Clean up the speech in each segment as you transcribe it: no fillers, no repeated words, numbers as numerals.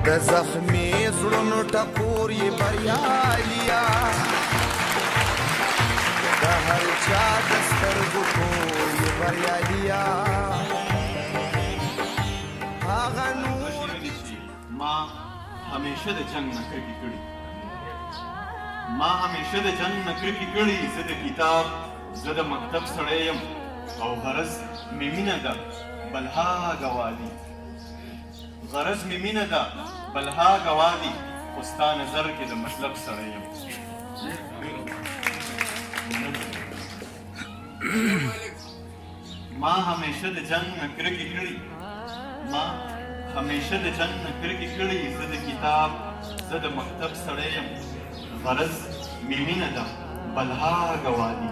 د زخمي زړونو ټکور یې بریالیا د هر چا د سترګو کور یې بریالیا هغه نور ما همیشه د جنگ نه کرکې کړي ما همیشه د جنگ نه کرکې کړي زه د کتاب زه د مکتب سړی یم او غرض مې مینه ده بلها ګوالي غرض مې مینه ده بلها ګوالي خو ستا نظر کې د مطلب سړی یم ما همیشه د جنگ نه کرکې کړي ما همیشه د جنگ نه کرکې کړي زه د کتاب زه د مکتب سړی یم غرض مې مینه ده بلها ګوالي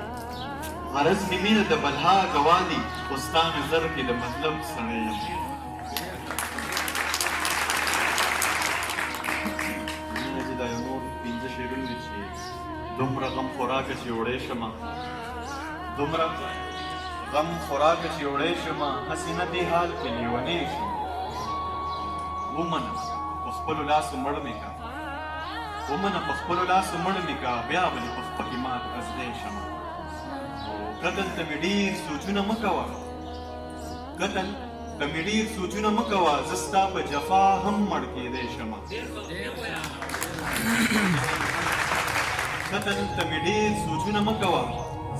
غرض مې مینه د بلها ګوالي خو ستا نظر کې د مطلب سړی یم مینه چې دا یو نور پنځه شعرونه دي چې دومره غم خوراکه چې وړی شمه دومره غم خوراکه چې وړی شمه هسې نه دې حال کې لیونی شم ومنه په خپلو لاسو مړ مې کا ومنه په خپلو لاسو مړ مې کا بیا به دې په خپلې مات قصدی شمه قتل ته مې ډېر سوچونه مه کوه قتل ته مې ډېر سوچونه مه کوه زه ستا په جفا هم مړ کېدی شمه قتل ته مې ډېر سوچونه مه کوه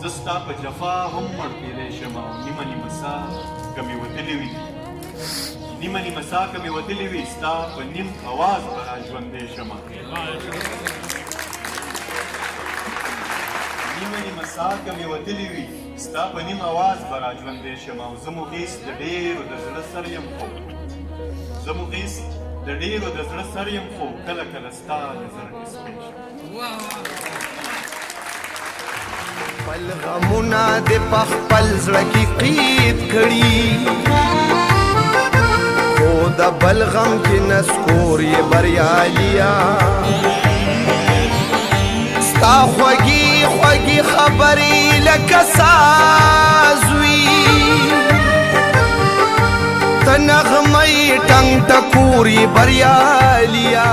زه ستا په جفا هم مړ کېدی شمه نیمه نیمه ساه که مې وتلې وي نیمه نیمه ساه که مې وتلې وي ستا په نیم اواز به را ژوندی شمه نیمه نیمه ساه که مې وتلې وي ستا په نیم اواز به را ژوندی شم او زه مغیث د ډېرو د زړه سر یم خو زه مغیث د ډېرو د زړه سر یم خو کله کله ستا نظر کې سپین شم خپل غمونه دې په خپل زړه کې قید کړي خو د بل غم کې نسکور یې بریالیا ستا خوږې خوږې خبرې لکه ساز وي ته نغمه یې ټنګ ټکور یې بریالیا